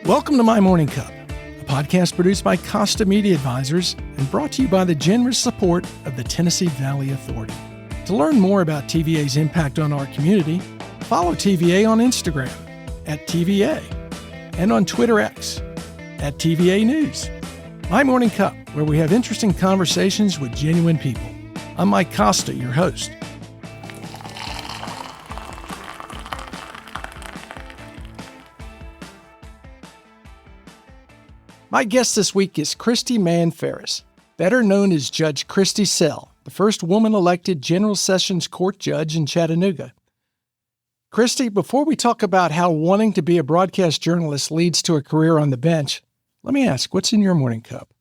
Welcome to My Morning Cup, a podcast produced by Costa Media Advisors and brought to you by the generous support of the Tennessee Valley Authority. To learn more about TVA's impact on our community, follow TVA on Instagram at TVA and on Twitter X at TVA News. My Morning Cup, where we have interesting conversations with genuine people. I'm Mike Costa, your host. My guest this week is Christie Mahn Faires, better known as Judge Christie Sell, the first woman-elected General Sessions Court judge in Chattanooga. Christie, before we talk about how wanting to be a broadcast journalist leads to a career on the bench, let me ask, what's in your morning cup?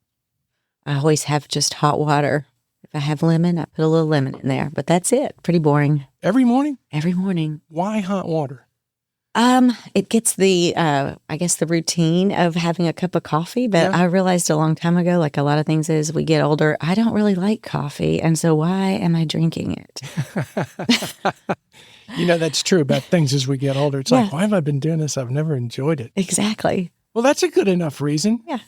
I always have just hot water. If I have lemon, I put a little lemon in there, but that's it. Pretty boring. Every morning? Every morning. Why hot water? It gets the routine of having a cup of coffee, but yeah. I realized a long time ago, like a lot of things as we get older, I don't really like coffee. And so why am I drinking it? That's true about things as we get older. It's like, why have I been doing this? I've never enjoyed it. Exactly. Well, that's a good enough reason. Yeah.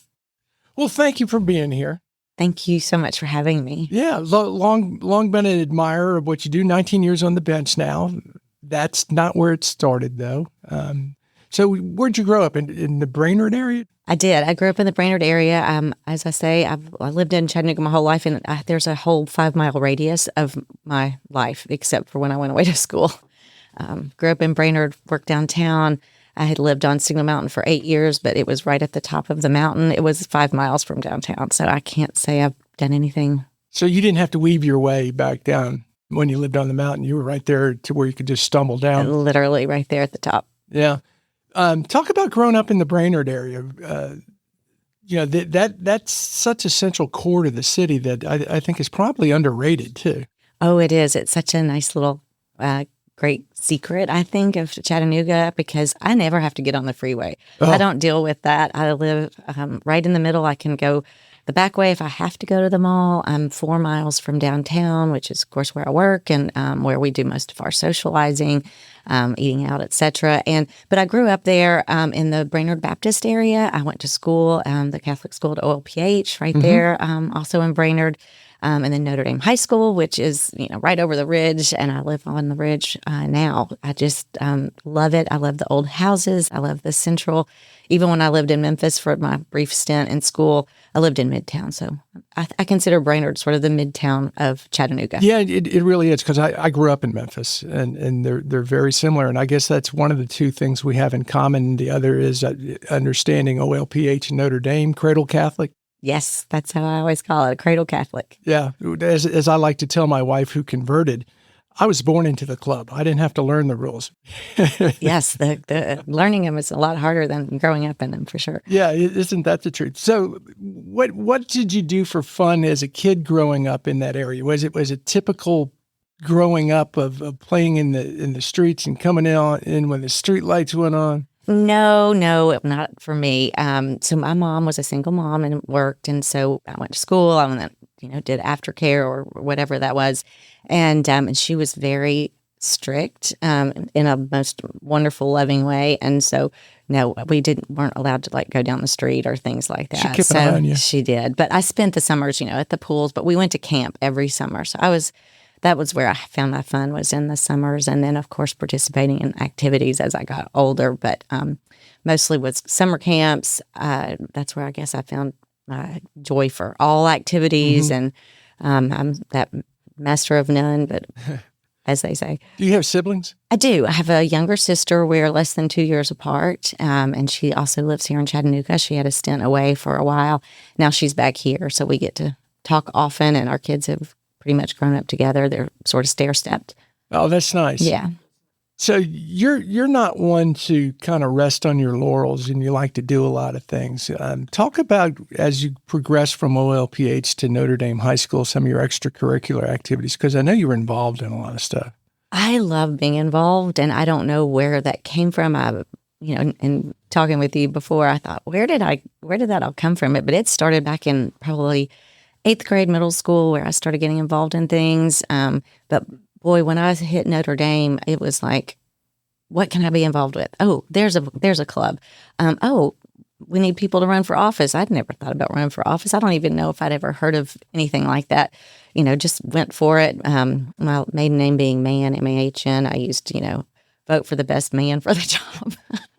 Well, thank you for being here. Thank you so much for having me. Yeah. Long been an admirer of what you do. 19 years on the bench now. That's not where it started, though. So where'd you grow up? In the Brainerd area? I did. I grew up in the Brainerd area. As I say, I lived in Chattanooga my whole life, and there's a whole 5-mile radius of my life, except for when I went away to school. Grew up in Brainerd, worked downtown. I had lived on Signal Mountain for 8 years, but it was right at the top of the mountain. It was 5 miles from downtown, so I can't say I've done anything. So you didn't have to weave your way back down. When you lived on the mountain, you were right there to where you could just stumble down. Literally right there at the top. Yeah. Talk about growing up in the Brainerd area. That's such a central core to the city that I think is probably underrated too. Oh, it is. It's such a nice little great secret, I think, of Chattanooga because I never have to get on the freeway. Oh. I don't deal with that. I live right in the middle. I can go the back way if I have to go to the mall. I'm 4 miles from downtown, which is, of course, where I work and where we do most of our socializing, eating out, etc. But I grew up there in the Brainerd Baptist area. I went to school, the Catholic school at OLPH right there, also in Brainerd. And then Notre Dame High School, which is, right over the ridge. And I live on the ridge now. I just love it. I love the old houses. I love the central. Even when I lived in Memphis for my brief stint in school, I lived in Midtown. So I consider Brainerd sort of the Midtown of Chattanooga. Yeah, it really is because I grew up in Memphis and they're very similar. And I guess that's one of the two things we have in common. The other is understanding OLPH and Notre Dame, Cradle Catholic. Yes, that's how I always call it, a cradle Catholic. Yeah. As I like to tell my wife who converted, I was born into the club. I didn't have to learn the rules. Yes, the learning them is a lot harder than growing up in them, for sure. Yeah, isn't that the truth? So what did you do for fun as a kid growing up in that area? Was it typical growing up of playing in the streets and coming in when the street lights went on? No, not for me. So my mom was a single mom and worked, and so I went to school. I went, did aftercare or whatever that was, and she was very strict in a most wonderful, loving way. And so, no, we weren't allowed to go down the street or things like that. She kept an eye on you. She did, but I spent the summers, at the pools. But we went to camp every summer, so that was where I found my fun, was in the summers. And then, of course, participating in activities as I got older, but mostly was summer camps. That's where I guess I found joy for all activities. And I'm that master of none, but as they say. Do you have siblings? I do. I have a younger sister. We're less than 2 years apart, and she also lives here in Chattanooga. She had a stint away for a while. Now she's back here, so we get to talk often, and our kids have pretty much grown up together. They're sort of stair-stepped. Oh, that's nice. Yeah. So you're not one to kind of rest on your laurels, and you like to do a lot of things. Talk about, as you progress from OLPH to Notre Dame High School, some of your extracurricular activities, because I know you were involved in a lot of stuff. I love being involved, and I don't know where that came from. In talking with you before, I thought, where did that all come from? But it started back in probably 8th grade, middle school, where I started getting involved in things. But boy, when I hit Notre Dame, it was like, what can I be involved with? Oh, there's a club. we need people to run for office. I'd never thought about running for office. I don't even know if I'd ever heard of anything like that. Just went for it. My maiden name being Mann, M-A-H-N. I used, vote for the best man for the job.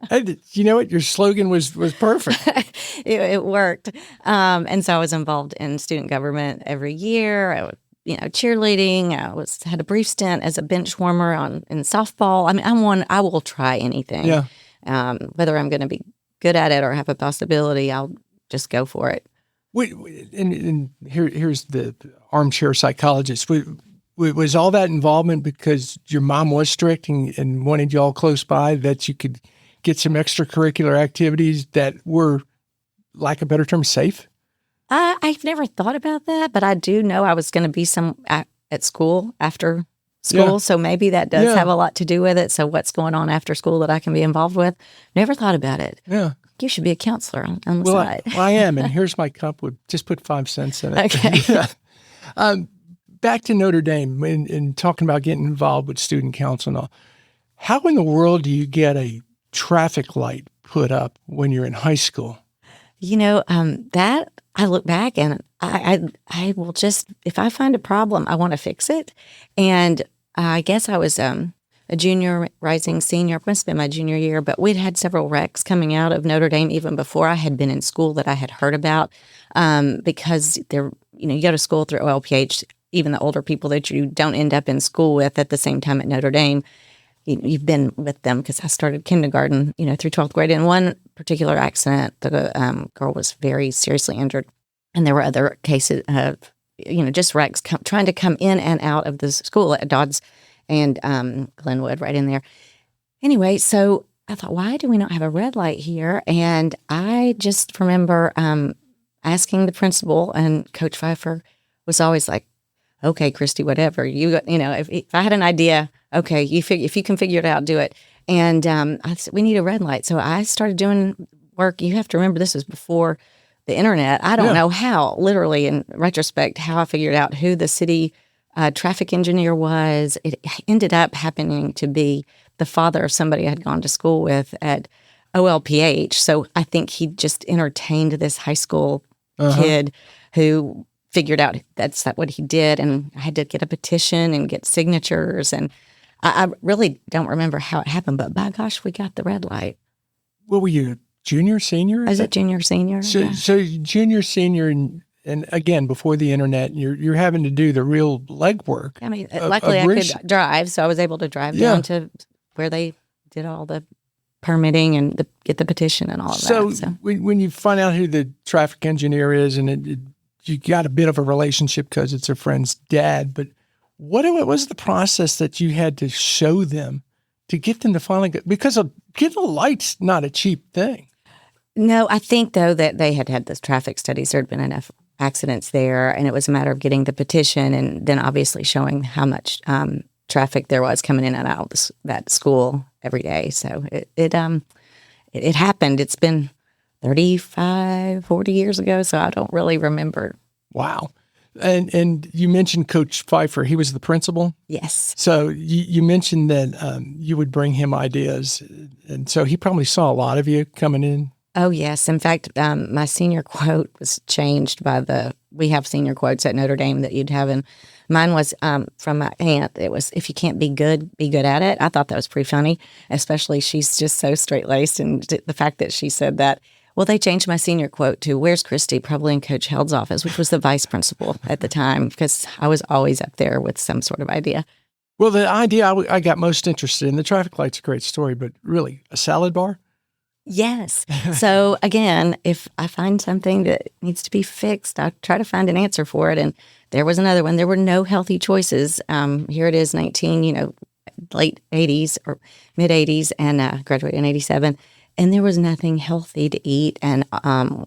Hey, you know what? Your slogan was perfect. It worked. And so I was involved in student government every year. I would, cheerleading. I had a brief stint as a bench warmer in softball. I mean, I will try anything. Yeah. Whether I'm going to be good at it or have a possibility, I'll just go for it. And here's the armchair psychologist. Was all that involvement because your mom was strict and wanted you all close by, that you could get some extracurricular activities that were, lack of a better term, safe? I've never thought about that, but I do know I was going to be at school after school, Yeah. so maybe that does have a lot to do with it. So what's going on after school that I can be involved with? Never thought about it. Yeah. You should be a counselor on the side. I am, and here's my cup. Just put 5 cents in it. Okay. Back to Notre Dame and talking about getting involved with student council and all. How in the world do you get a traffic light put up when you're in high school? That I look back and I will just, if I find a problem, I want to fix it. And I guess I was a junior, rising senior, must have been my junior year, but we'd had several wrecks coming out of Notre Dame even before I had been in school that I had heard about, because you go to school through OLPH, even the older people that you don't end up in school with at the same time at Notre Dame, you've been with them, because I started kindergarten, through 12th grade. In one particular accident, the girl was very seriously injured. And there were other cases of, just wrecks trying to come in and out of the school at Dodds and Glenwood right in there. Anyway, so I thought, why do we not have a red light here? And I just remember asking the principal, and Coach Pfeiffer was always like, okay, Christie, whatever. If I had an idea, okay, if you can figure it out, do it. And I said, we need a red light. So I started doing work. You have to remember, this was before the internet. I don't know how, literally in retrospect, how I figured out who the city traffic engineer was. It ended up happening to be the father of somebody I had gone to school with at OLPH. So I think he just entertained this high school kid who figured out that's what he did. And I had to get a petition and get signatures. And I really don't remember how it happened, but by gosh, we got the red light. What were you, junior, senior? I was a junior, senior. So junior, senior, and again, before the internet, you're having to do the real legwork. I mean, luckily I could drive, so I was able to drive down to where they did all the permitting and get the petition and all of that. So when you find out who the traffic engineer is, and you got a bit of a relationship because it's a friend's dad, but what was the process that you had to show them to get them to finally get, because getting a light's not a cheap thing. No, I think, though, that they had those traffic studies. There had been enough accidents there, and it was a matter of getting the petition and then obviously showing how much traffic there was coming in and out of that school every day. So it happened. It's been 35, 40 years ago, so I don't really remember. Wow. And you mentioned Coach Pfeiffer. He was the principal? Yes. So you mentioned that you would bring him ideas, and so he probably saw a lot of you coming in. Oh, yes. In fact, my senior quote was changed by we have senior quotes at Notre Dame that you'd have, and mine was from my aunt. It was, if you can't be good at it. I thought that was pretty funny, especially she's just so straight-laced, and the fact that she said that. Well, they changed my senior quote to, "Where's Christie?" Probably in Coach Held's office, which was the vice principal at the time, because I was always up there with some sort of idea. Well, the idea I got most interested in, the traffic light's a great story, but really, a salad bar? Yes. So again, if I find something that needs to be fixed, I try to find an answer for it. And there was another one. There were no healthy choices. Here it is, late 80s or mid 80s, and graduated in 87. And there was nothing healthy to eat. And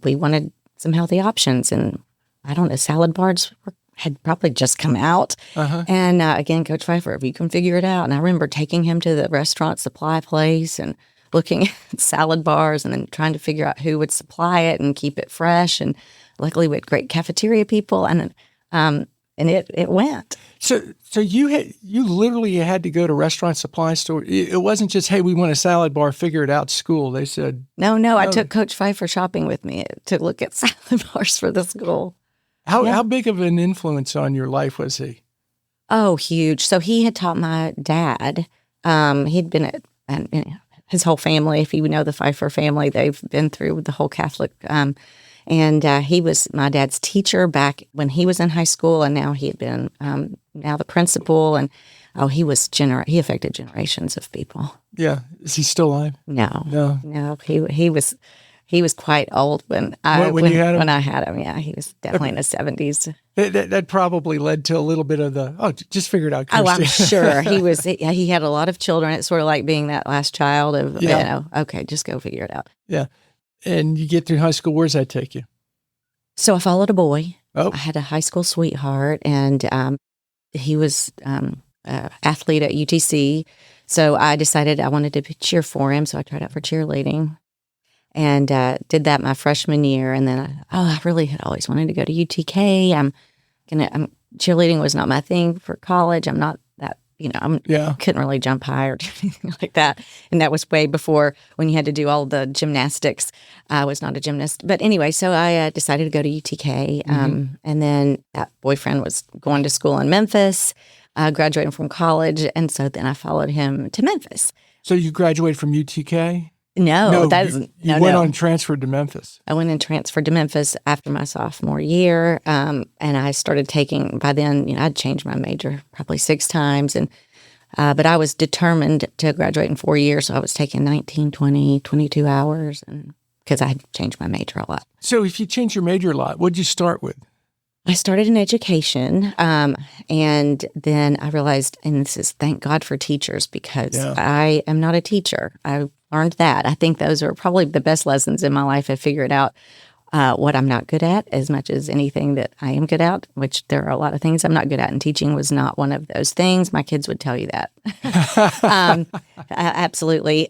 we wanted some healthy options. And I don't know, salad bars had probably just come out. And again, Coach Pfeiffer, if you can figure it out. And I remember taking him to the restaurant supply place and looking at salad bars and then trying to figure out who would supply it and keep it fresh. And luckily we had great cafeteria people. And and it went. So you literally had to go to restaurant supply store. It wasn't just, hey, we want a salad bar, figure it out. School. They said no. I took Coach Pfeiffer shopping with me to look at salad bars for the school. How big of an influence on your life was he? Oh, huge. So he had taught my dad. He'd been at his whole family. If you know the Pfeiffer family, they've been through the whole Catholic. And he was my dad's teacher back when he was in high school, and now he had been now the principal. And he was he affected generations of people. Yeah, is he still alive? No. He was quite old when you had him? When I had him. Yeah, he was definitely in his 70s. That probably led to a little bit of just figure it out, Christie. Oh, I'm sure he was. He had a lot of children. It's sort of like being that last child of okay, just go figure it out. Yeah. And you get through high school, where's that take you? So I followed a boy. Oh. I had a high school sweetheart, and he was an athlete at UTC. So I decided I wanted to cheer for him, so I tried out for cheerleading and did that my freshman year. And then I really had always wanted to go to UTK. Cheerleading was not my thing for college. I'm not that, couldn't really jump high or do anything like that. And that was way before when you had to do all the gymnastics. I was not a gymnast. But anyway, so I decided to go to UTK. And then that boyfriend was going to school in Memphis, graduating from college. And so then I followed him to Memphis. So you graduated from UTK? No, you went on transferred to Memphis. I went and transferred to Memphis after my sophomore year, and I started taking. By then, I'd changed my major probably 6 times, and but I was determined to graduate in 4 years, so I was taking 19, 20, 22 hours, and because I had changed my major a lot. So, if you changed your major a lot, what did you start with? I started in education, and then I realized, and this is thank God for teachers, because I am not a teacher. I learned that. I think those are probably the best lessons in my life. I figured out what I'm not good at as much as anything that I am good at, which there are a lot of things I'm not good at, and teaching was not one of those things. My kids would tell you that. Absolutely.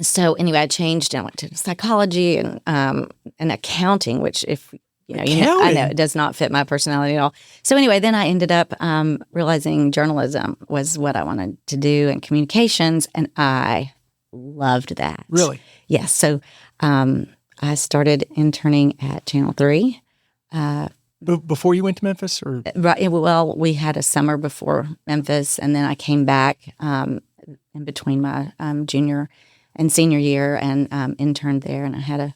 So anyway, I changed and went to psychology and accounting, which I know it does not fit my personality at all. So anyway, then I ended up realizing journalism was what I wanted to do and communications, and I loved that. Really? Yes. So I started interning at Channel 3. Before you went to Memphis? Or? Right. Well, we had a summer before Memphis, and then I came back in between my junior and senior year and interned there, and I had a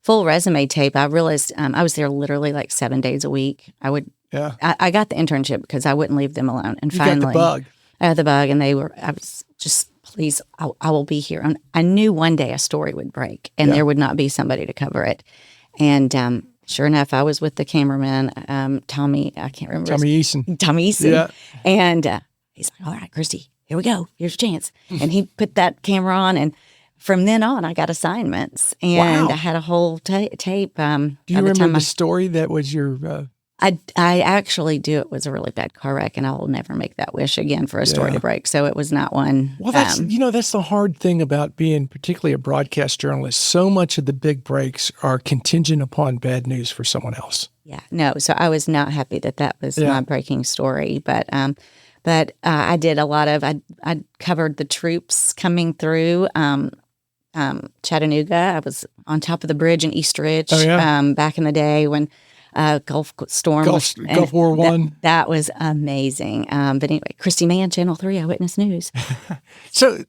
full resume tape. I realized I was there literally like 7 days a week. I got the internship because I wouldn't leave them alone. And finally, got the bug. I had the bug, and I was just, please, I will be here. And I knew one day a story would break, and there would not be somebody to cover it. And sure enough, I was with the cameraman, Tommy. I can't remember. Tommy Eason. Tommy Eason. Yeah. And he's like, "All right, Christie, here we go. Here's your chance." And he put that camera on, and from then on, I got assignments, and I had a whole tape. Do you remember the story that was your? I actually do. It was a really bad car wreck, and I will never make that wish again for a story to break. So it was not one. Well, that's that's the hard thing about being particularly a broadcast journalist. So much of the big breaks are contingent upon bad news for someone else. Yeah, no. So I was not happy that was my breaking story, but I did a lot of. I covered the troops coming through. Chattanooga. I was on top of the bridge in East Ridge back in the day when Gulf War I. That was amazing. But anyway, Christie Mahn, Channel 3, Eyewitness News. So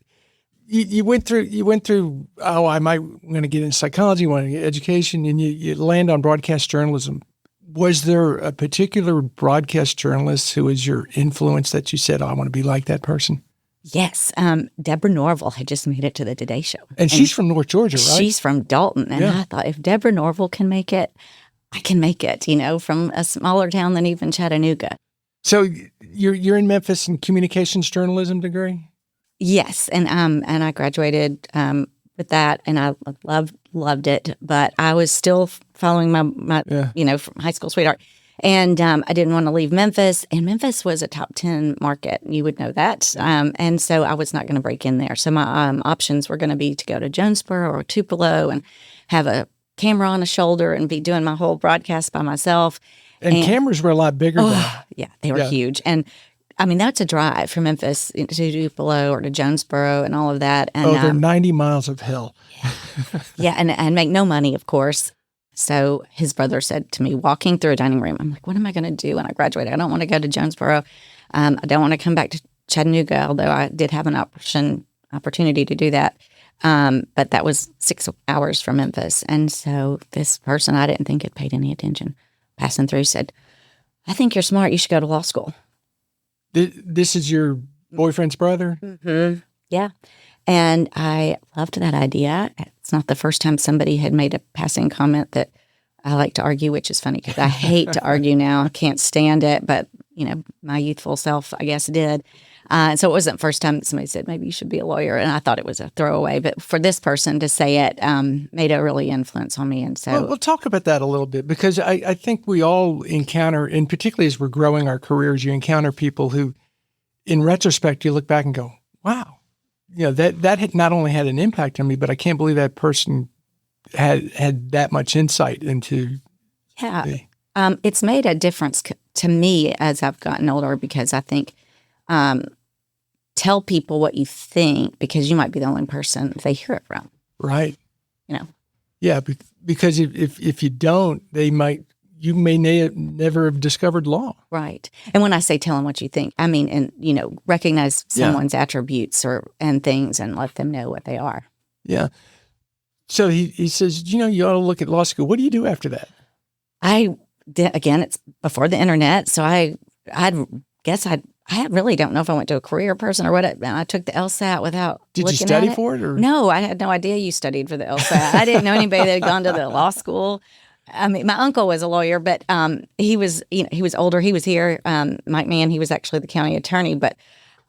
you went through. Oh, I'm going to get into psychology, want to get education, and you land on broadcast journalism. Was there a particular broadcast journalist who was your influence that you said, I want to be like that person? Yes. Deborah Norville had just made it to the Today Show. And she's from North Georgia, right? She's from Dalton. And I thought, if Deborah Norville can make it, I can make it, from a smaller town than even Chattanooga. So you're in Memphis in communications journalism degree? Yes. And I graduated with that, and I loved it. But I was still following my from high school sweetheart. And I didn't want to leave Memphis, and Memphis was a top 10 market. You would know that. And so I was not going to break in there. So my options were going to be to go to Jonesboro or Tupelo and have a camera on a shoulder and be doing my whole broadcast by myself. And cameras were a lot bigger then. Yeah, they were huge. And I mean, that's a drive from Memphis to Tupelo or to Jonesboro and all of that. And they're 90 miles of hill. Yeah, and make no money, of course. So his brother said to me, walking through a dining room, I'm like, what am I going to do when I graduate? I don't want to go to Jonesboro. I don't want to come back to Chattanooga, although I did have an opportunity to do that. But that was 6 hours from Memphis. And so this person I didn't think had paid any attention, passing through, said, I think you're smart. You should go to law school. This is your boyfriend's brother? Mm-hmm. Yeah. And I loved that idea. It's not the first time somebody had made a passing comment that I like to argue, which is funny because I hate to argue now. I can't stand it. But, my youthful self, I guess, did. So it wasn't the first time that somebody said, maybe you should be a lawyer. And I thought it was a throwaway. But for this person to say it made a really influence on me. And so we'll talk about that a little bit, because I think we all encounter, and particularly as we're growing our careers, you encounter people who, in retrospect, you look back and go, wow, that had not only had an impact on me, but I can't believe that person had that much insight into me. It's made a difference to me as I've gotten older, because I think tell people what you think, because you might be the only person they hear it from. Right. Yeah, because if you don't, you may never have discovered law. Right. And when I say tell them what you think, I mean, and recognize someone's attributes and things and let them know what they are. Yeah. So he says, you ought to look at law school. What do you do after that? Again, it's before the internet, so I really don't know if I went to a career person or what. I took the LSAT without Did looking you study at it. for it? Or? No, I had no idea you studied for the LSAT. I didn't know anybody that had gone to the law school. I mean, my uncle was a lawyer, but he was older. He was here, Mike Mann. He was actually the county attorney, but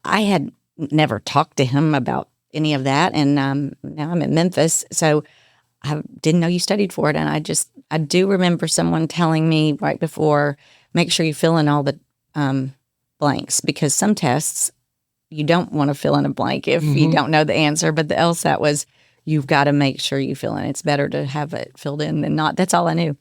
I had never talked to him about any of that. And now I'm in Memphis, so I didn't know you studied for it. And I do remember someone telling me right before, make sure you fill in all the blanks, because some tests you don't want to fill in a blank if you don't know the answer. But the LSAT was, you've got to make sure you fill in. It's better to have it filled in than not. That's all I knew.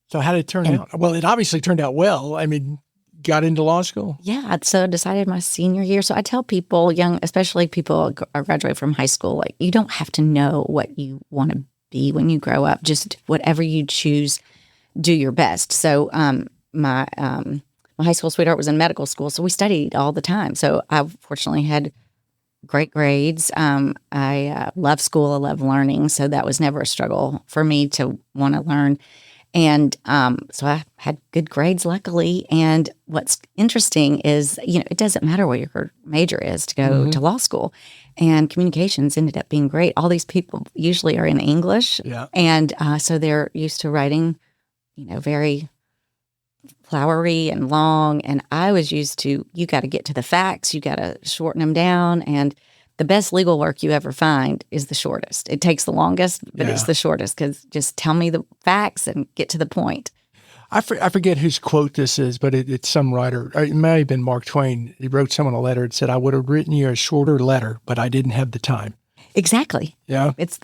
So how did it turn out? Well, it obviously turned out well. I mean, got into law school? Yeah. So I decided my senior year. So I tell people, especially people who graduate from high school, like, you don't have to know what you want to be when you grow up. Just whatever you choose, do your best. So my high school sweetheart was in medical school, so we studied all the time. So I fortunately had great grades. I love school. I love learning. So that was never a struggle for me to want to learn. And so I had good grades, luckily. And what's interesting is, it doesn't matter what your major is to go to law school. And communications ended up being great. All these people usually are in English. Yeah. And so they're used to writing, very flowery and long. And I was used to, you got to get to the facts. You got to shorten them down. And the best legal work you ever find is the shortest. It takes the longest, but it's the shortest, because just tell me the facts and get to the point. I forget whose quote this is, but it's some writer. It may have been Mark Twain. He wrote someone a letter and said, I would have written you a shorter letter, but I didn't have the time. Exactly. Yeah. It's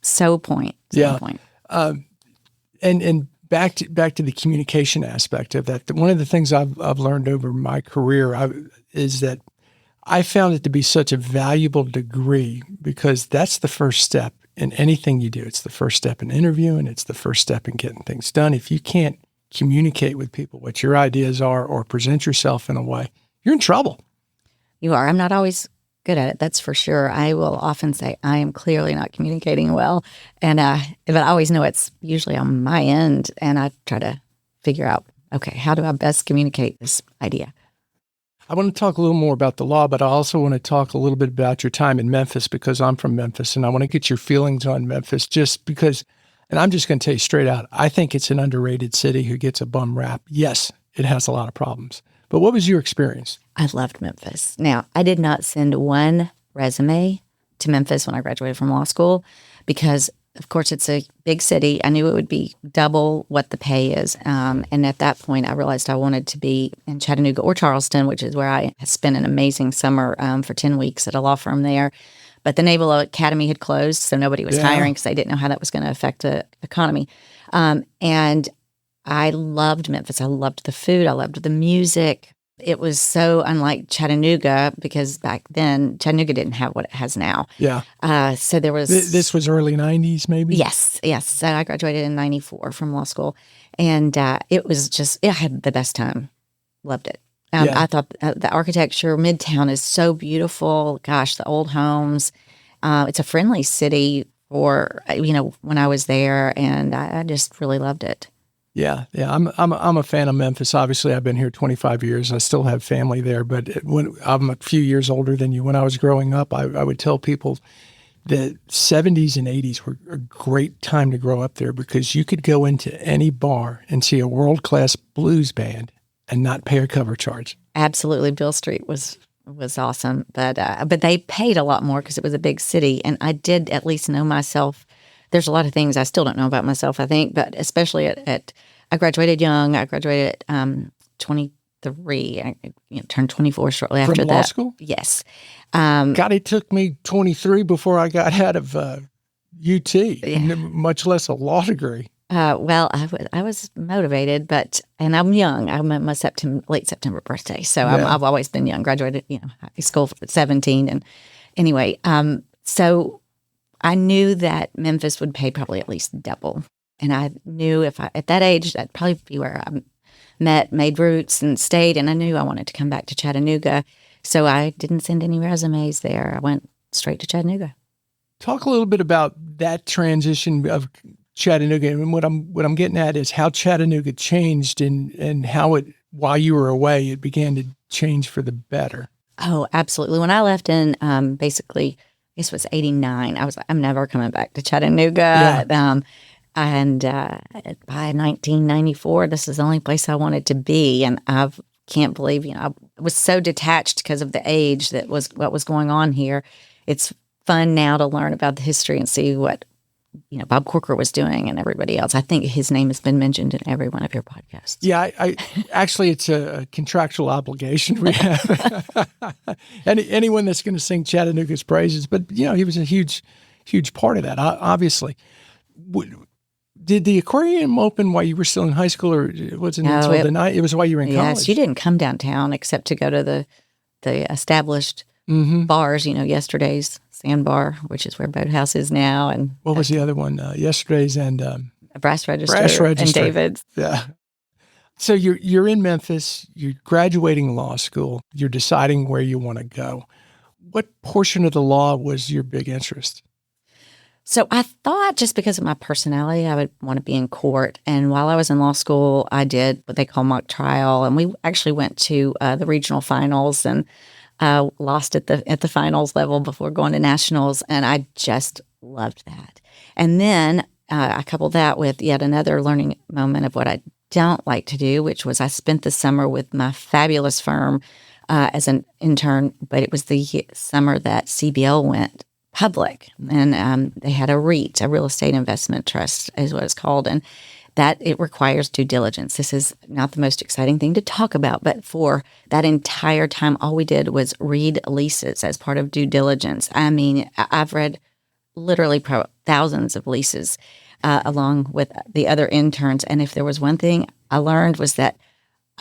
so point. Point. And back to the communication aspect of that. One of the things I've learned over my career is that I found it to be such a valuable degree, because that's the first step in anything you do. It's the first step in interviewing. It's the first step in getting things done. If you can't communicate with people what your ideas are or present yourself in a way, you're in trouble. You are. I'm not always good at it, that's for sure. I will often say I am clearly not communicating well, and but I always know it's usually on my end, and I try to figure out, okay, how do I best communicate this idea? I want to talk a little more about the law, but I also want to talk a little bit about your time in Memphis, because I'm from Memphis, and I want to get your feelings on Memphis, just because, and I'm just going to tell you straight out, I think it's an underrated city who gets a bum rap. Yes, it has a lot of problems. But what was your experience? I loved Memphis. Now, I did not send one resume to Memphis when I graduated from law school, because, of course, it's a big city. I knew it would be double what the pay is. And at that point, I realized I wanted to be in Chattanooga or Charleston, which is where I spent an amazing summer for 10 weeks at a law firm there. But the Naval Academy had closed, so nobody was hiring because they didn't know how that was going to affect the economy. And I loved Memphis. I loved the food. I loved the music. It was so unlike Chattanooga because back then Chattanooga didn't have what it has now. Yeah. So there was This was early 90s, maybe? Yes. So I graduated in 94 from law school, and it was just I had the best time. Loved it. Yeah. I thought the architecture, Midtown is so beautiful. Gosh, the old homes. It's a friendly city for when I was there, and I just really loved it. Yeah. I'm a fan of Memphis. Obviously, I've been here 25 years. I still have family there, but when I'm a few years older than you. When I was growing up, I would tell people the 70s and 80s were a great time to grow up there because you could go into any bar and see a world-class blues band and not pay a cover charge. Absolutely, Bill Street was awesome, but they paid a lot more because it was a big city, and I did at least know myself. There's a lot of things I still don't know about myself, I think, but especially at I graduated young. I graduated at 23. I turned 24 shortly after that. From law school? Yes. God, it took me 23 before I got out of UT, much less a law degree. Well, I was motivated, and I'm young. I'm at my late September birthday, so I've always been young. Graduated, high school at 17, and anyway, so I knew that Memphis would pay probably at least double, and I knew if I at that age that'd probably be where I made roots and stayed. And I knew I wanted to come back to Chattanooga, so I didn't send any resumes there. I went straight to Chattanooga. Talk a little bit about that transition of Chattanooga, and what I'm getting at is how Chattanooga changed and how while you were away, it began to change for the better. Oh, absolutely. When I left in basically, I guess it was 89, I was like, I'm never coming back to Chattanooga. Yeah. And by 1994, this is the only place I wanted to be. And I can't believe, I was so detached because of the age that was what was going on here. It's fun now to learn about the history and see what Bob Corker was doing and everybody else. I think his name has been mentioned in every one of your podcasts. Yeah, I actually, it's a contractual obligation we have. Anyone that's going to sing Chattanooga's praises, but he was a huge part of that. Obviously, did the aquarium open while you were still in high school, or was it until the night? It was while you were in college. Yes, you didn't come downtown except to go to the established bars. Yesterday's Sandbar, which is where Boathouse is now, and what was the other one? Yesterday's and Brass Register and David's. Yeah. So you're in Memphis. You're graduating law school. You're deciding where you want to go. What portion of the law was your big interest? So I thought just because of my personality, I would want to be in court. And while I was in law school, I did what they call mock trial, and we actually went to the regional finals and lost at the finals level before going to nationals, and I just loved that. And then I coupled that with yet another learning moment of what I don't like to do, which was I spent the summer with my fabulous firm as an intern, but it was the summer that CBL went public, and they had a REIT, a real estate investment trust is what it's called, and that it requires due diligence. This is not the most exciting thing to talk about, but for that entire time, all we did was read leases as part of due diligence. I mean, I've read literally thousands of leases along with the other interns. And if there was one thing I learned was that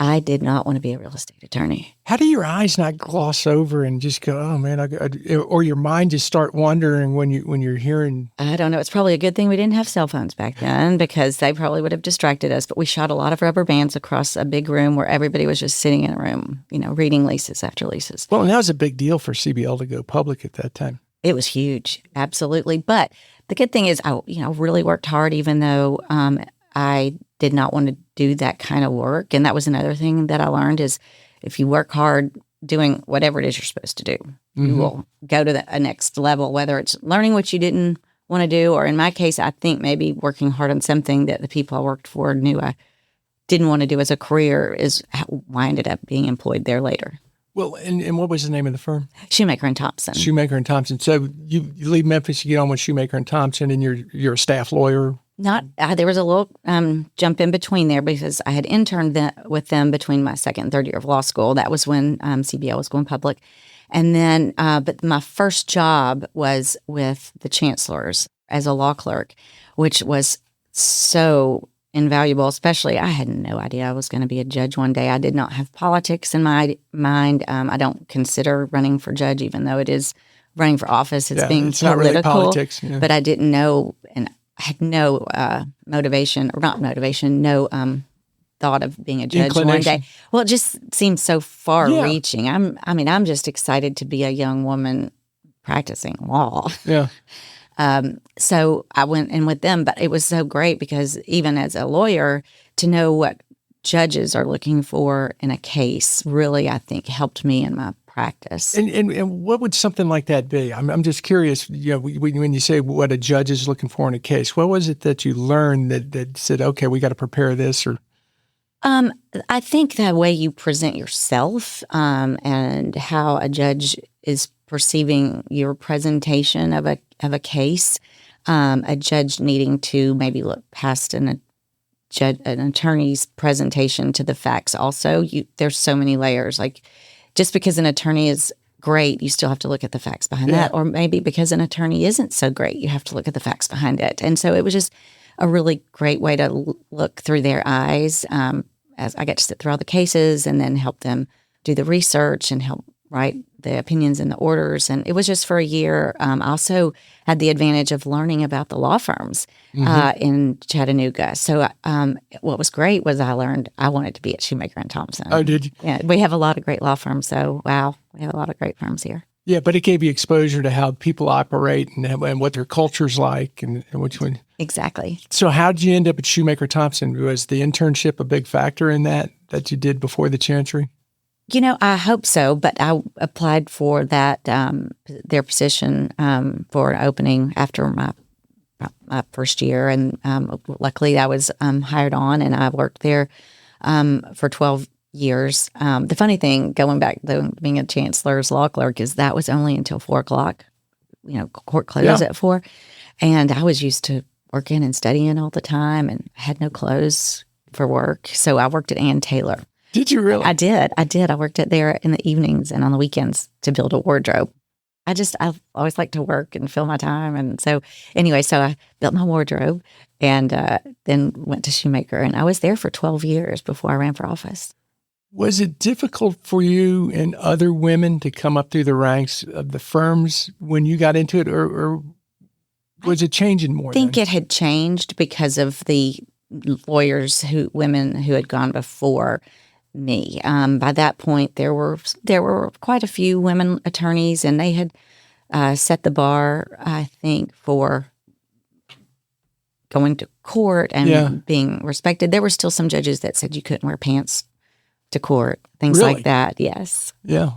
I did not want to be a real estate attorney. How do your eyes not gloss over and just go, oh man, or your mind just start wandering when you're hearing? I don't know. It's probably a good thing we didn't have cell phones back then because they probably would have distracted us. But we shot a lot of rubber bands across a big room where everybody was just sitting in a room, reading leases after leases. Well, and that was a big deal for CBL to go public at that time. It was huge, absolutely. But the good thing is, I really worked hard, even though I did not want to do that kind of work. And that was another thing that I learned is if you work hard doing whatever it is you're supposed to do, you will go to the next level, whether it's learning what you didn't want to do, or in my case, I think maybe working hard on something that the people I worked for knew I didn't want to do as a career is why I ended up being employed there later. Well, and what was the name of the firm? Shoemaker and Thompson. Shoemaker and Thompson. So you leave Memphis, you get on with Shoemaker and Thompson, and you're a staff lawyer. Not there was a little jump in between there because I had interned with them between my second and third year of law school. That was when CBL was going public, and then but my first job was with the chancellors as a law clerk, which was so invaluable, especially I had no idea I was going to be a judge one day. I did not have politics in my mind. I don't consider running for judge, even though it is running for office. It's being it's political. not really politics. Yeah. But I didn't know, and I had no motivation, or not motivation, no thought of being a judge one day. Well, it just seems so far-reaching. I'm just excited to be a young woman practicing law. Yeah. So I went in with them, but it was so great because even as a lawyer, to know what judges are looking for in a case really, I think, helped me in my practice. And what would something like that be? I'm just curious. When you say what a judge is looking for in a case, what was it that you learned that said, okay, we got to prepare this? Or I think the way you present yourself and how a judge is perceiving your presentation of a case, a judge needing to maybe look past an attorney's presentation to the facts. Also, there's so many layers. Like just because an attorney is great, you still have to look at the facts behind that. Or maybe because an attorney isn't so great, you have to look at the facts behind it. And so it was just a really great way to look through their eyes as I got to sit through all the cases and then help them do the research and help write the opinions and the orders. And it was just for a year. I also had the advantage of learning about the law firms in Chattanooga. So what was great was I learned I wanted to be at Shoemaker and Thompson. Oh, did you? Yeah, we have a lot of great law firms. So, wow, we have a lot of great firms here. Yeah, but it gave you exposure to how people operate and what their culture's like and which one. Exactly. So how did you end up at Shoemaker Thompson? Was the internship a big factor in that you did before the Chancery? I hope so, but I applied for that, their position for an opening after my first year. And luckily I was hired on and I worked there for 12 years. The funny thing, going back to being a chancellor's law clerk, is that was only until 4 o'clock. Court closed at 4. And I was used to working and studying all the time and had no clothes for work. So I worked at Ann Taylor. Did you really? I did. I worked at there in the evenings and on the weekends to build a wardrobe. I always like to work and fill my time. And so anyway, so I built my wardrobe and then went to Shoemaker. And I was there for 12 years before I ran for office. Was it difficult for you and other women to come up through the ranks of the firms when you got into it, or was it changing more? I think it had changed because of the women who had gone before me. By that point, there were quite a few women attorneys, and they had set the bar, I think, for going to court and being respected. There were still some judges that said you couldn't wear pants to court, things like that. Yes. Yeah.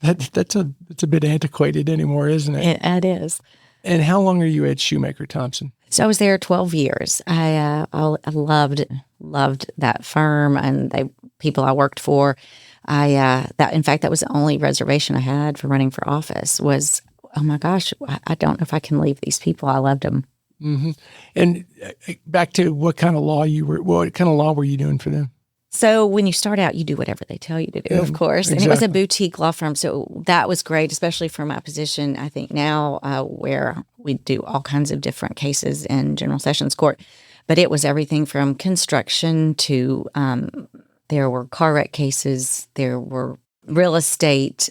That's a bit antiquated anymore, isn't it? It is. And how long are you at Shoemaker Thompson? So I was there 12 years. I loved that firm and the people I worked for. In fact, that was the only reservation I had for running for office was, oh my gosh, I don't know if I can leave these people. I loved them. Mm-hmm. And back to what kind of law were you doing for them? So when you start out, you do whatever they tell you to do, of course. And it was a boutique law firm. So that was great, especially for my position, I think now, where we do all kinds of different cases in General Sessions Court. But it was everything from construction to there were car wreck cases, there were real estate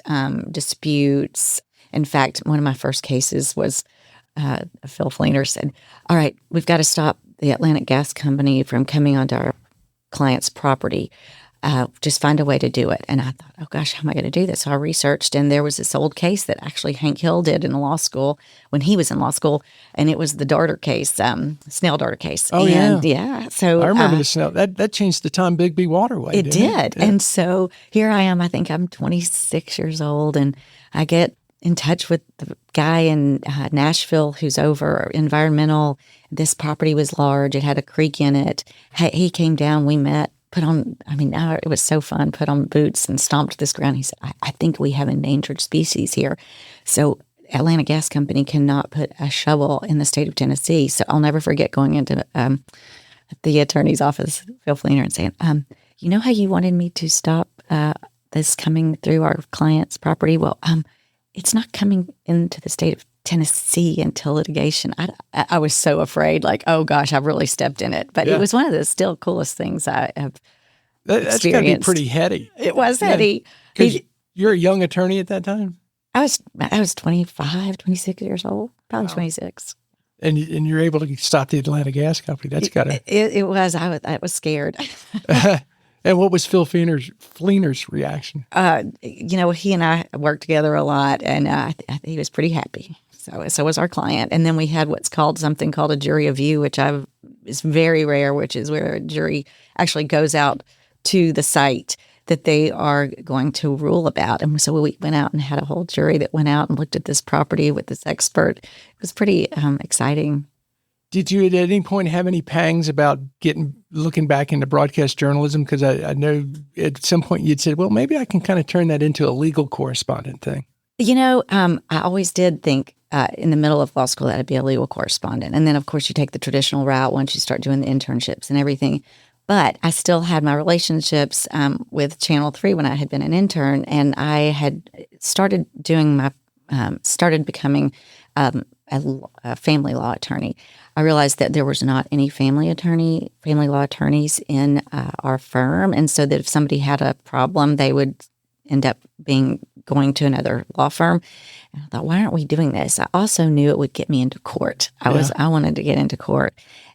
disputes. In fact, one of my first cases was Phil Fleener said, all right, we've got to stop the Atlantic Gas Company from coming onto our client's property. Just find a way to do it. And I thought, oh gosh, how am I going to do this? So I researched, and there was this old case that actually Hank Hill did in law school when he was in law school, and it was the darter case, Snell darter case. Oh, and, yeah. So I remember the Snell. That changed the Tom Bigby waterway. It did. Yeah. And so here I am. I think I'm 26 years old, and I get in touch with the guy in Nashville who's over environmental. This property was large. It had a creek in it. He came down. We met. It was so fun, put on boots and stomped this ground. He said, I think we have endangered species here. So Atlanta Gas Company cannot put a shovel in the state of Tennessee. So I'll never forget going into the attorney's office, Phil Fleener, and saying, you know how you wanted me to stop this coming through our client's property? Well, it's not coming into the state of Tennessee into litigation. I was so afraid, like, oh gosh, I've really stepped in it. But it was one of the still coolest things I have That's got to be experienced. pretty heady. It was heady. Because you're a young attorney at that time? I was 25, 26 years old, probably 26. And you're able to stop the Atlanta Gas Company. That's got to... It was. I was scared. And what was Phil Fleener's reaction? He and I worked together a lot, and he was pretty happy. So was our client. And then we had something called a jury of view, which is very rare, which is where a jury actually goes out to the site that they are going to rule about. And so we went out and had a whole jury that went out and looked at this property with this expert. It was pretty exciting. Did you at any point have any pangs about looking back into broadcast journalism? Because I know at some point you'd said, well, maybe I can kind of turn that into a legal correspondent thing. I always did think in the middle of law school that I'd be a legal correspondent. And then, of course, you take the traditional route once you start doing the internships and everything. But I still had my relationships with Channel 3 when I had been an intern, and I had started becoming a family law attorney. I realized that there was not any family law attorneys in our firm, and so that if somebody had a problem, they would end up going to another law firm. And I thought, why aren't we doing this? I also knew it would get me into court. I wanted to get into court.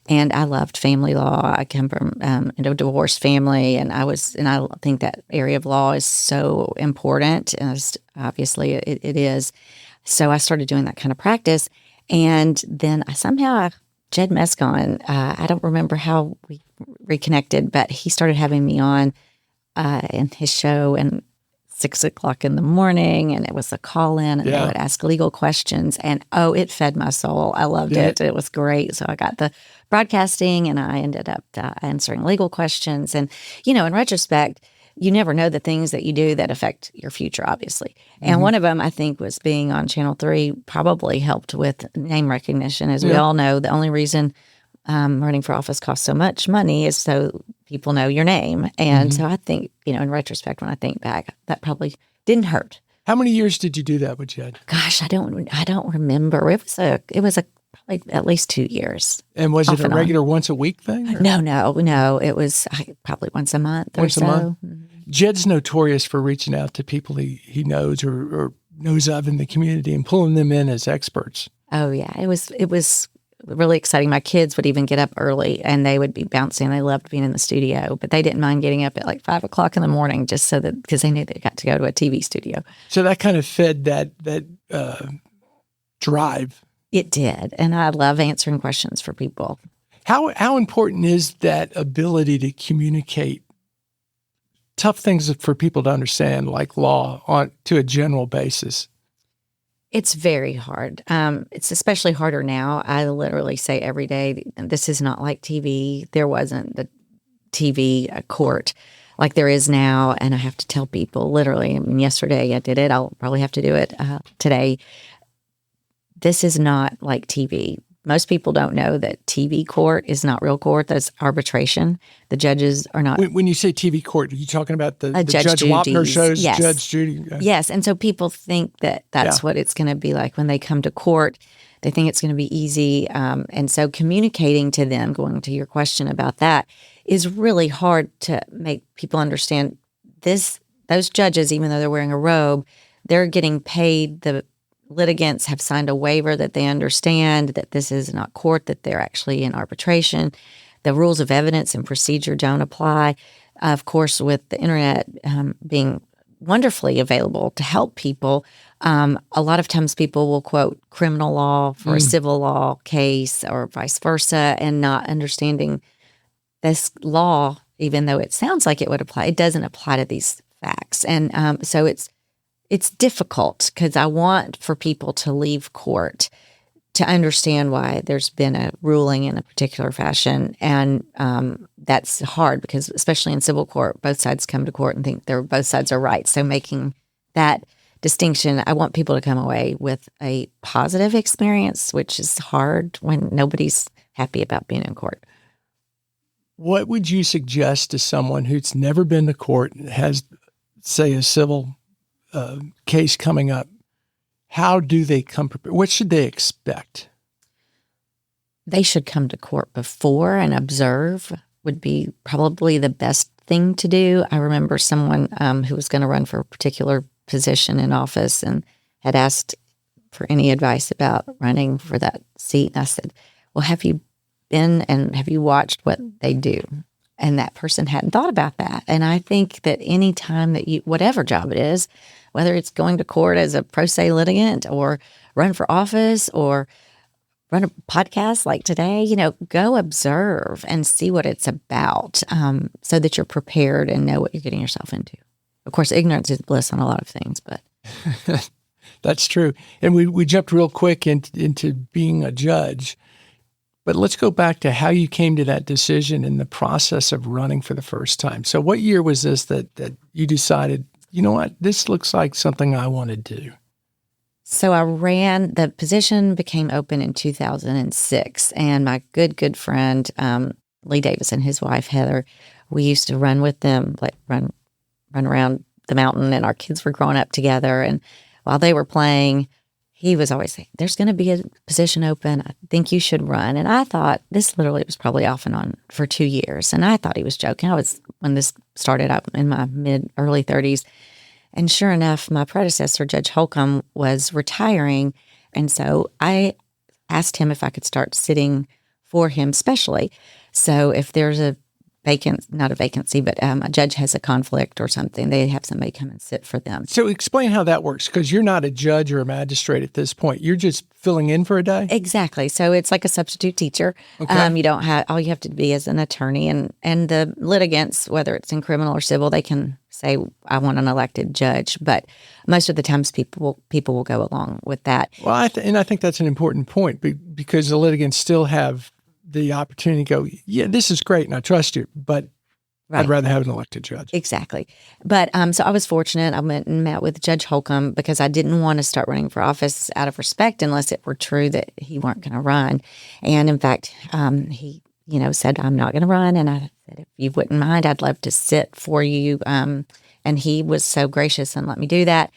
And I loved family law. I come from a divorced family, and I think that area of law is so important. And obviously, it is. So I started doing that kind of practice, and then Jed Mescon. I don't remember how we reconnected, but he started having me on in his show and 6:00 in the morning, and it was a call-in, and I would ask legal questions, and it fed my soul. I loved it. It was great. So I got the broadcasting, and I ended up answering legal questions. And, in retrospect, you never know the things that you do that affect your future, obviously. And one of them, I think, was being on Channel 3 probably helped with name recognition. As we all know, the only reason running for office costs so much money is so people know your name. And so I think, in retrospect, when I think back, that probably didn't hurt. How many years did you do that with Jed? Gosh, I don't remember. It was probably at least 2 years. And was it a regular once a week thing? Or? No. It was probably once a month or so. Once a month? Jed's notorious for reaching out to people he knows or knows of in the community and pulling them in as experts. Oh, yeah. It was really exciting. My kids would even get up early, and they would be bouncing. They loved being in the studio, but they didn't mind getting up at like 5:00 in the morning just because they knew they got to go to a TV studio. So that kind of fed that drive. It did, and I love answering questions for people. How important is that ability to communicate tough things for people to understand, like law, to a general basis? It's very hard. It's especially harder now. I literally say every day, this is not like TV. There wasn't the TV court like there is now. And I have to tell people literally, yesterday I did it. I'll probably have to do it today. This is not like TV. Most people don't know that TV court is not real court. That's arbitration. The judges are not. When you say TV court, are you talking about the Judge Judy's. Wapner shows? Yes. Judge Judy? Yes. And so people think that that's what it's going to be like when they come to court. They think it's going to be easy. And so communicating to them, going to your question about that, is really hard to make people understand this. Those judges, even though they're wearing a robe, they're getting paid. The litigants have signed a waiver that they understand that this is not court, that they're actually in arbitration. The rules of evidence and procedure don't apply. Of course, with the internet being wonderfully available to help people, a lot of times people will quote criminal law for a civil law case or vice versa, and not understanding this law, even though it sounds like it would apply, it doesn't apply to these facts. And so it's difficult because I want for people to leave court to understand why there's been a ruling in a particular fashion. And that's hard because especially in civil court, both sides come to court and think both sides are right. So making that distinction, I want people to come away with a positive experience, which is hard when nobody's happy about being in court. What would you suggest to someone who's never been to court and has, say, a civil case coming up? how do they come prepared? What should they expect? They should come to court before and observe would be probably the best thing to do. I remember someone who was going to run for a particular position in office and had asked for any advice about running for that seat. And I said, well, have you been and have you watched what they do? And that person hadn't thought about that. And I think that any time that you, whatever job it is, whether it's going to court as a pro se litigant or run for office or run a podcast like today, go observe and see what it's about so that you're prepared and know what you're getting yourself into. Of course, ignorance is bliss on a lot of things, but. That's true. And we jumped real quick into being a judge. But let's go back to how you came to that decision in the process of running for the first time. So what year was this that you decided, you know what, this looks like something I want to do? So I ran, the position became open in 2006. And my good friend, Lee Davis and his wife, Heather, we used to run with them, like run around the mountain, and our kids were growing up together. And while they were playing, he was always saying, there's going to be a position open. I think you should run. And I thought this literally was probably off and on for 2 years. And I thought he was joking. When this started out in my early 30s. And sure enough, my predecessor, Judge Holcomb, was retiring. And so I asked him if I could start sitting for him specially. So if there's not a vacancy, but a judge has a conflict or something, they have somebody come and sit for them. So explain how that works, because you're not a judge or a magistrate at this point. You're just filling in for a day? Exactly. So it's like a substitute teacher. Okay. You don't have, all you have to be is an attorney, and the litigants, whether it's in criminal or civil, they can say, I want an elected judge. But most of the times people will go along with that. Well, I think that's an important point, because the litigants still have the opportunity to go, yeah, this is great and I trust you, but right. I'd rather have an elected judge. Exactly. But so I was fortunate. I went and met with Judge Holcomb because I didn't want to start running for office out of respect unless it were true that he weren't going to run. And in fact, he, said, I'm not going to run. And I said, if you wouldn't mind, I'd love to sit for you. And he was so gracious and let me do that.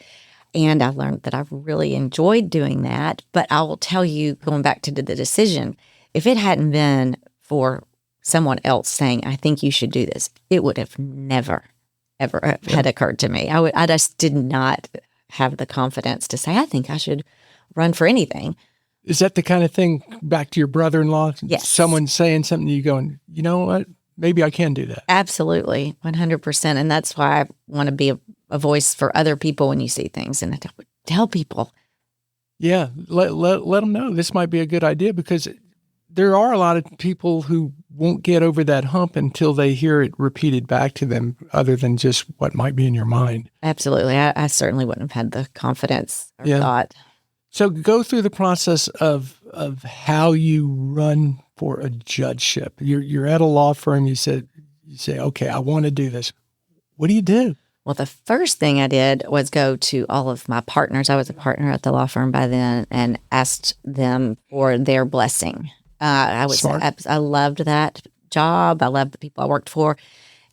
And I learned that I really enjoyed doing that. But I will tell you, going back to the decision, if it hadn't been for someone else saying, I think you should do this, it would have never, ever had occurred to me. I just did not have the confidence to say, I think I should run for anything. Is that the kind of thing, back to your brother-in-law? Yes. Someone saying something, you going, you know what, maybe I can do that. Absolutely, 100%. And that's why I want to be a voice for other people when you see things, and I tell people. Yeah, let them know this might be a good idea, because there are a lot of people who won't get over that hump until they hear it repeated back to them, other than just what might be in your mind. Absolutely. I certainly wouldn't have had the confidence or thought. So go through the process of how you run for a judgeship. You're at a law firm. You say, okay, I want to do this. What do you do? Well, the first thing I did was go to all of my partners. I was a partner at the law firm by then, and asked them for their blessing. I loved that job. I loved the people I worked for.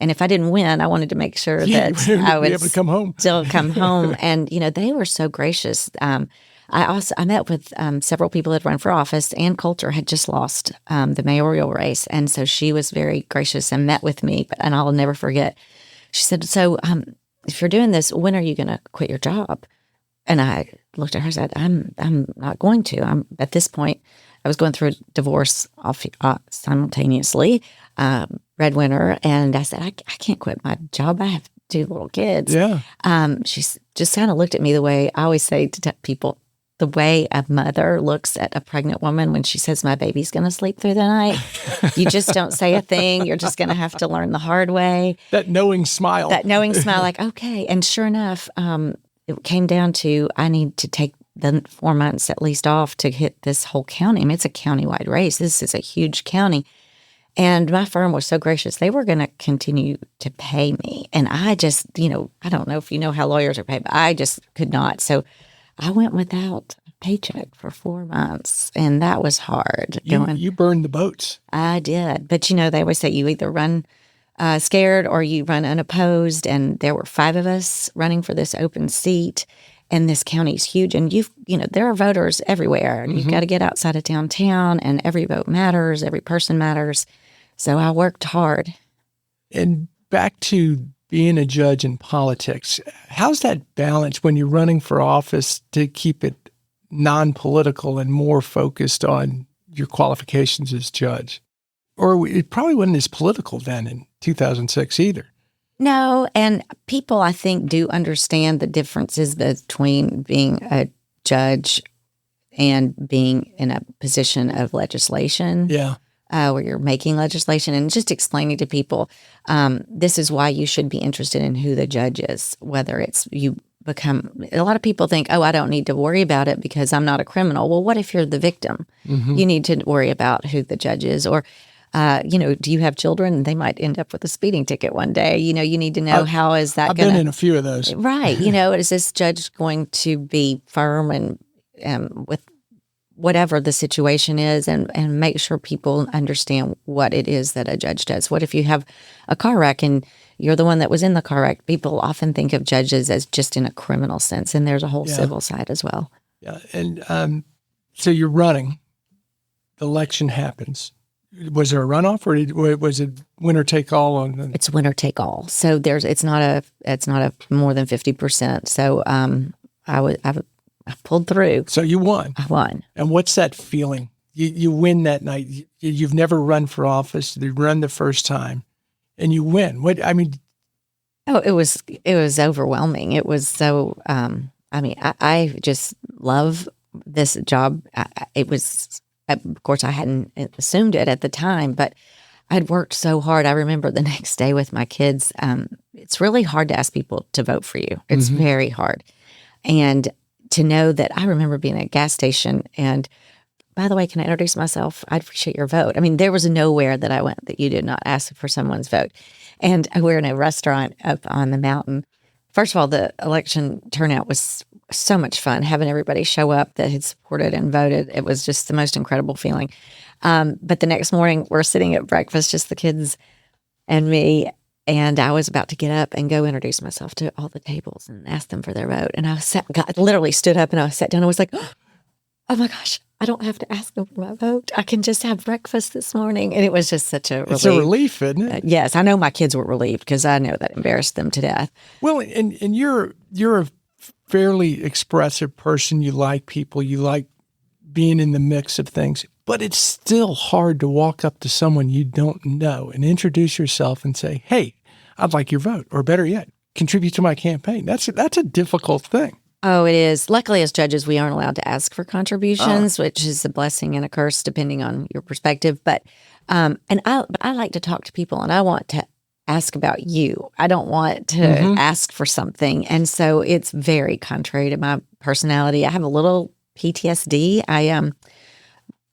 And if I didn't win, I wanted to make sure that I would be able to come home. Still come home. And, they were so gracious. I met with several people that run for office. Ann Coulter had just lost the mayoral race. And so she was very gracious and met with me. And I'll never forget. She said, so if you're doing this, when are you going to quit your job? And I looked at her and said, I'm not going to. At this point, I was going through a divorce simultaneously, breadwinner, and I said, I can't quit my job. I have 2 little kids. Yeah. She just kind of looked at me the way I always say to people, the way a mother looks at a pregnant woman when she says, my baby's going to sleep through the night. You just don't say a thing. You're just going to have to learn the hard way. That knowing smile. Like, okay. And sure enough, it came down to, I need to take the 4 months at least off to hit this whole county. I mean, it's a county-wide race. This is a huge county. And my firm was so gracious. They were going to continue to pay me. And I just, I don't know if you know how lawyers are paid, but I just could not. So I went without a paycheck for 4 months. And that was hard. You burned the boats. I did. But, they always say you either run scared or you run unopposed. And there were 5 of us running for this open seat. And this county's huge, and there are voters everywhere. And you've got to get outside of downtown, and every vote matters, every person matters. So I worked hard. And back to being a judge in politics, how's that balance when you're running for office to keep it non-political and more focused on your qualifications as judge? Or it probably wasn't as political then in 2006 either. No, and people, I think, do understand the differences between being a judge and being in a position of legislation. Yeah. Where you're making legislation, and just explaining to people, this is why you should be interested in who the judge is, whether it's you become, a lot of people think, oh, I don't need to worry about it because I'm not a criminal. Well, what if you're the victim? You need to worry about who the judge is, or do you have children? They might end up with a speeding ticket one day. You need to know how is that going to... I've been in a few of those. Right. Is this judge going to be firm and with whatever the situation is, and make sure people understand what it is that a judge does? What if you have a car wreck and you're the one that was in the car wreck? People often think of judges as just in a criminal sense, and there's a whole civil side as well. Yeah. And so you're running. The election happens. Was there a runoff, or was it winner take all on the... It's winner take all. So it's not a more than 50%. So I pulled through. So you won. I won. And what's that feeling? You win that night. You've never run for office. You run the first time, and you win. Oh, it was overwhelming. It was so. I just love this job. It was. Of course, I hadn't assumed it at the time, but I'd worked so hard. I remember the next day with my kids. It's really hard to ask people to vote for you. It's very hard. And to know that, I remember being at a gas station and, by the way, can I introduce myself? I'd appreciate your vote. I mean, there was nowhere that I went that you did not ask for someone's vote. And we're in a restaurant up on the mountain. First of all, the election turnout was so much fun, having everybody show up that had supported and voted. It was just the most incredible feeling. But the next morning, we're sitting at breakfast, just the kids and me, and I was about to get up and go introduce myself to all the tables and ask them for their vote. And I literally stood up and I sat down and was like, oh my gosh, I don't have to ask them for my vote. I can just have breakfast this morning. And it was just such a relief. It's a relief, isn't it? Yes, I know my kids were relieved because I know that embarrassed them to death. Well, and you're a fairly expressive person. You like people. You like being in the mix of things. But it's still hard to walk up to someone you don't know and introduce yourself and say, hey, I'd like your vote. Or better yet, contribute to my campaign. That's a difficult thing. Oh, it is. Luckily, as judges, we aren't allowed to ask for contributions, which is a blessing and a curse, depending on your perspective. But I like to talk to people, and I want to ask about you. I don't want to ask for something. And so it's very contrary to my personality. I have a little PTSD. I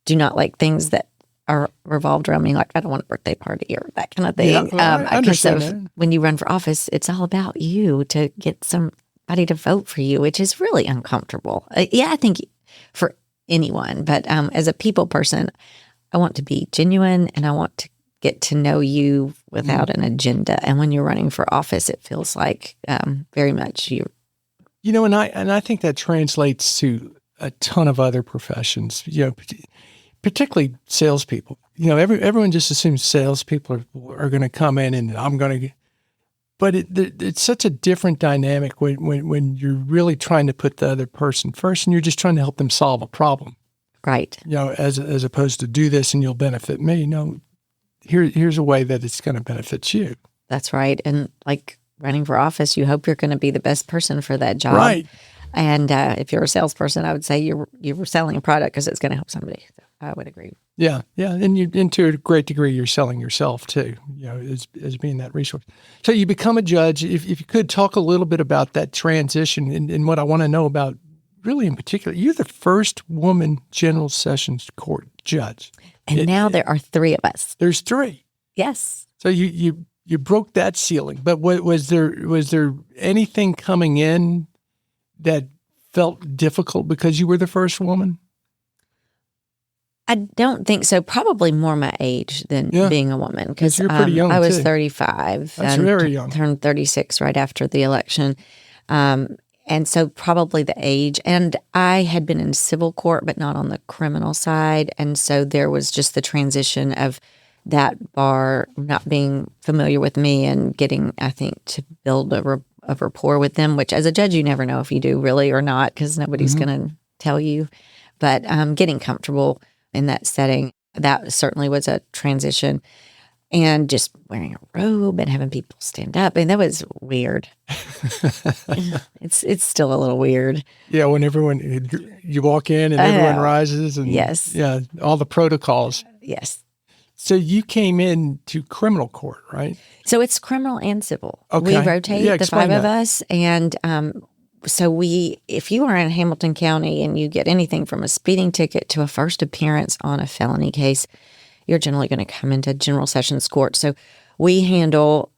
do not like things that are revolved around me. Like, I don't want a birthday party or that kind of thing. Yeah, well, I understand that. When you run for office, it's all about you to get somebody to vote for you, which is really uncomfortable. I think for anyone, but as a people person, I want to be genuine and I want to get to know you without an agenda. And when you're running for office, it feels like very much you. And I think that translates to a ton of other professions. Particularly salespeople. Everyone just assumes salespeople are going to come in and I'm going to. But it's such a different dynamic when you're really trying to put the other person first and you're just trying to help them solve a problem. Right. As opposed to do this and you'll benefit me. No, here's a way that it's going to benefit you. That's right. And like running for office, you hope you're going to be the best person for that job. Right. And if you're a salesperson, I would say you were selling a product because it's going to help somebody. So I would agree. Yeah, and to a great degree, you're selling yourself too. As being that resource. So you become a judge. If you could talk a little bit about that transition and what I want to know about, really in particular, you're the first woman General Sessions Court judge, and now there are 3 of us. There's 3. Yes. So you broke that ceiling. But was there anything coming in that felt difficult because you were the first woman? I don't think so. Probably more my age than being a woman. Because you're pretty young, I was too. 35. That's and very young. Turned 36 right after the election. And And so probably the age. And I had been in civil court, but not on the criminal side. And so there was just the transition of that bar not being familiar with me and getting, I think, to build a rapport with them, which as a judge, you never know if you do really or not because nobody's going to tell you. But getting comfortable in that setting, that certainly was a transition. And just wearing a robe and having people stand up. And that was weird. It's still a little weird. Yeah, when you walk in and everyone rises. And yes. Yeah, all the protocols. Yes. So you came in to criminal court, right? So it's criminal and civil. Okay. We rotate, the five of us. And so if you are in Hamilton County and you get anything from a speeding ticket to a first appearance on a felony case, you're generally going to come into general sessions court. So we handle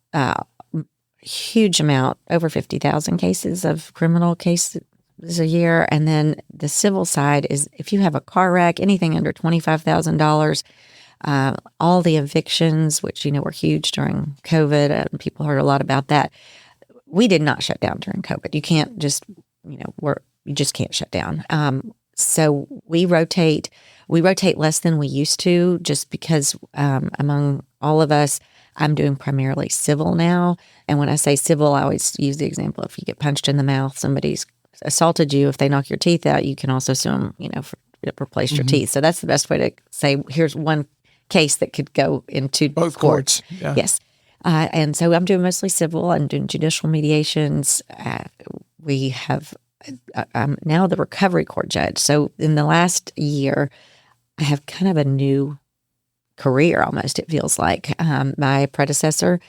huge amount, over 50,000 cases of criminal cases a year. And then the civil side is if you have a car wreck, anything under $25,000, all the evictions, which, were huge during COVID, and people heard a lot about that. We did not shut down during COVID. You can't just, you just can't shut down. So we rotate less than we used to just because among all of us, I'm doing primarily civil now. And when I say civil, I always use the example, if you get punched in the mouth, somebody's assaulted you, if they knock your teeth out, you can also sue them, replace your teeth. So that's the best way to say, here's one case that could go into both courts. Yeah. Yes. And so I'm doing mostly civil. I'm doing judicial mediations. We have I'm now the recovery court judge. So in the last year, I have kind of a new career almost, it feels like. My predecessor,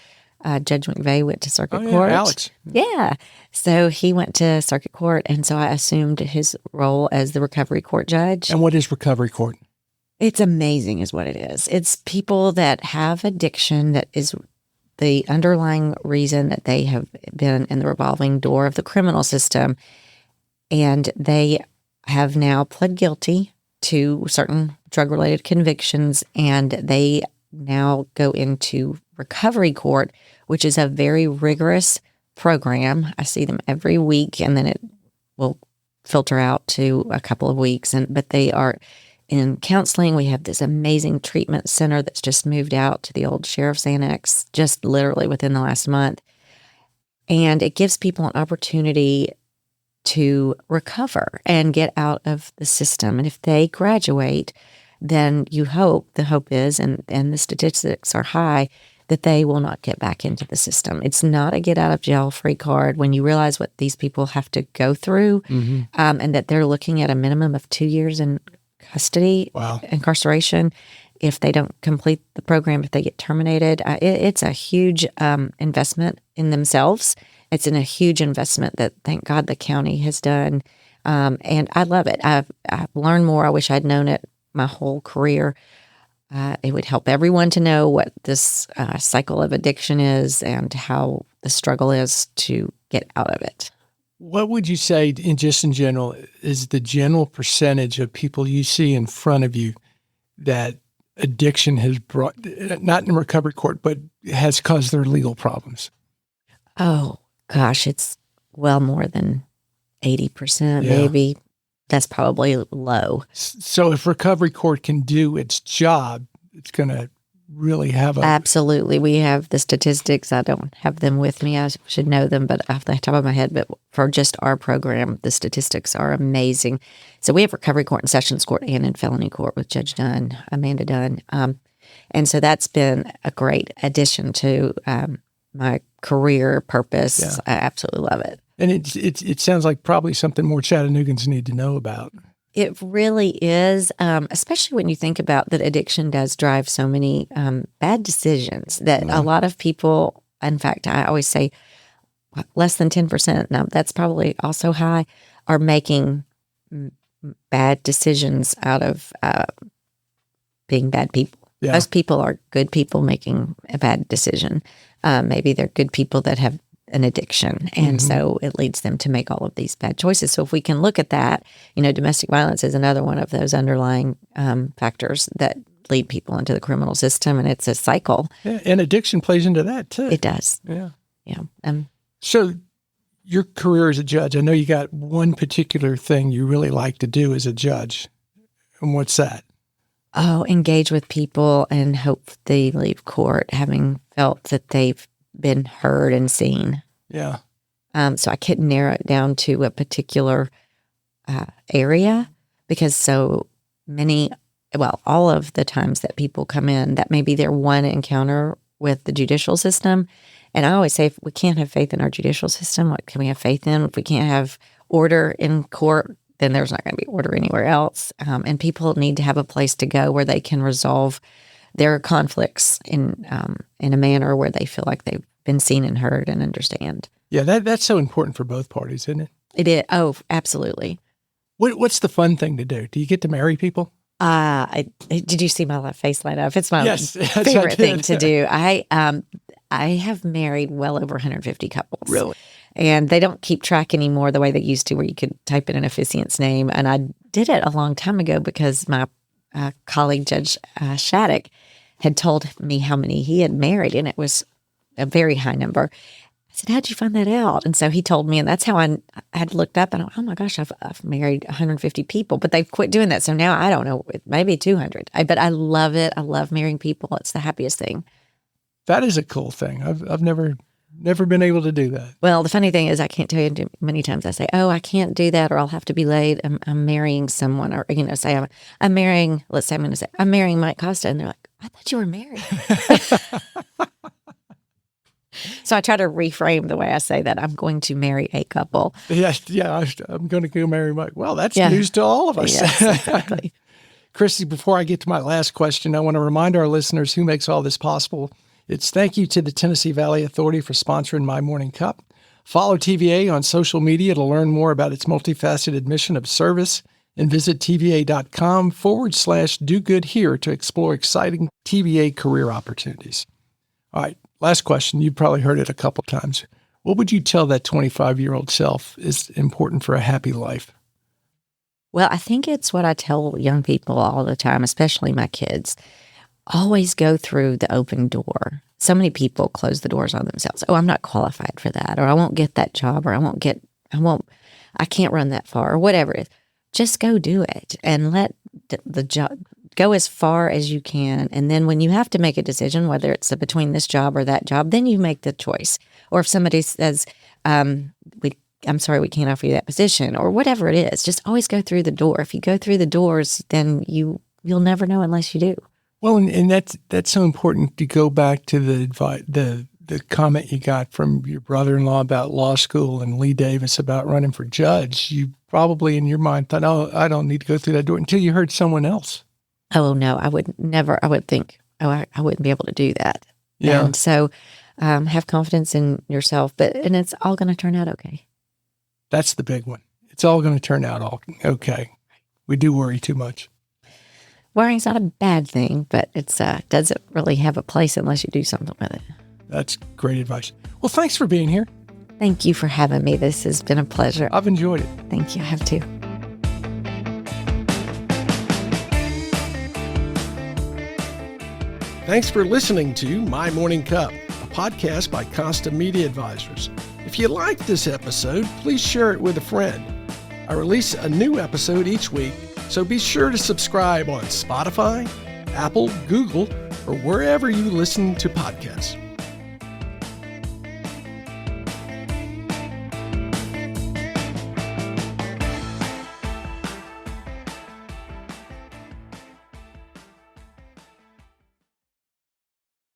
Judge McVeigh, went to circuit court. Alex. Yeah. So he went to circuit court, and so I assumed his role as the recovery court judge. And what is recovery court? It's amazing is what it is. It's people that have addiction that is the underlying reason that they have been in the revolving door of the criminal system. And they have now pled guilty to certain drug-related convictions, and they now go into recovery court, which is a very rigorous program. I see them every week, and then it will filter out to a couple of weeks. But they are in counseling. We have this amazing treatment center that's just moved out to the old sheriff's annex, just literally within the last month. And it gives people an opportunity to recover and get out of the system. And if they graduate, then the hope is, and the statistics are high, that they will not get back into the system. It's not a get out of jail free card when you realize what these people have to go through, and that they're looking at a minimum of 2 years in custody, incarceration, if they don't complete the program, if they get terminated. It's a huge investment in themselves. It's a huge investment that, thank God, the county has done. And I love it. I've learned more. I wish I'd known it my whole career. It would help everyone to know what this cycle of addiction is and how the struggle is to get out of it. What would you say, in general, is the general percentage of people you see in front of you that addiction has brought, not in recovery court, but has caused their legal problems? Oh, gosh, it's well more than 80%, maybe. That's probably low. So if recovery court can do its job, it's going to really have Absolutely. We have the statistics. I don't have them with me. I should know them, but off the top of my head. But for just our program, the statistics are amazing. So we have recovery court and sessions court and in felony court with Judge Dunn, Amanda Dunn. And so that's been a great addition to my career purpose. Yeah. I absolutely love it. And it sounds like probably something more Chattanoogans need to know about. It really is, especially when you think about that addiction does drive so many bad decisions that a lot of people, in fact, I always say less than 10%, now that's probably also high, are making bad decisions out of being bad people. Yeah. Most people are good people making a bad decision. Maybe they're good people that have an addiction. And so it leads them to make all of these bad choices. So if we can look at that, domestic violence is another one of those underlying factors that lead people into the criminal system. And it's a cycle. Yeah, and addiction plays into that too. It does. Yeah. Yeah. So your career as a judge, I know you got one particular thing you really like to do as a judge. And what's that? Oh, engage with people and hope they leave court having felt that they've been heard and seen. Yeah. So I couldn't narrow it down to a particular area because so many, well, all of the times that people come in, that may be their one encounter with the judicial system. And I always say, if we can't have faith in our judicial system, what can we have faith in? If we can't have order in court, then there's not going to be order anywhere else. And people need to have a place to go where they can resolve their conflicts in a manner where they feel like they've been seen and heard and understand. Yeah, that's so important for both parties, isn't it? It is. Oh, absolutely. What's the fun thing to do? Do you get to marry people? Did you see my face light up? It's my Yes, favorite thing to do. I have married well over 150 couples. Really? And they don't keep track anymore the way they used to, where you could type in an officiant's name. And I did it a long time ago because my colleague, Judge Shattuck, had told me how many he had married, and it was a very high number. I said, "How'd you find that out?" And so he told me, and that's how I had looked up. And I went, "Oh my gosh, I've married 150 people," but they've quit doing that. So now I don't know, maybe 200. But I love it. I love marrying people. It's the happiest thing. That is a cool thing. I've never been able to do that. Well, the funny thing is, I can't tell you many times I say, "Oh, I can't do that," or "I'll have to be late. I'm marrying someone," or say I'm marrying. Let's say I'm going to say I'm marrying Mike Costa, and they're like, "I thought you were married." So I try to reframe the way I say that. I'm going to marry a couple. Yeah. I'm going to go marry Mike. Well, that's news to all of us. Yes, exactly. Christie, before I get to my last question, I want to remind our listeners who makes all this possible. It's thank you to the Tennessee Valley Authority for sponsoring My Morning Cup. Follow TVA on social media to learn more about its multifaceted mission of service, and visit TVA.com/do-good-here to explore exciting TVA career opportunities. All right, last question. You've probably heard it a couple times. What would you tell that 25-year-old self is important for a happy life? Well, I think it's what I tell young people all the time, especially my kids. Always go through the open door. So many people close the doors on themselves. "Oh, I'm not qualified for that," or "I won't get that job," or I can't run that far," or whatever it is. Just go do it and let the job go as far as you can. And then when you have to make a decision, whether it's between this job or that job, then you make the choice. Or if somebody says, I'm sorry, we can't offer you that position, or whatever it is, just always go through the door. If you go through the doors, then you'll never know unless you do. Well, and that's so important to go back to the comment you got from your brother-in-law about law school and Lee Davis about running for judge. You probably in your mind thought, "Oh, I don't need to go through that door," until you heard someone else. Oh, no, I would never. I would think, I wouldn't be able to do that. Yeah. And so have confidence in yourself, and it's all going to turn out okay. That's the big one. It's all going to turn out okay. We do worry too much. Worrying's not a bad thing, but it's doesn't really have a place unless you do something with it. That's great advice. Well, thanks for being here. Thank you for having me. This has been a pleasure. I've enjoyed it. Thank you. I have too. Thanks for listening to My Morning Cup, a podcast by Costa Media Advisors. If you liked this episode, please share it with a friend. I release a new episode each week, so be sure to subscribe on Spotify, Apple, Google, or wherever you listen to podcasts.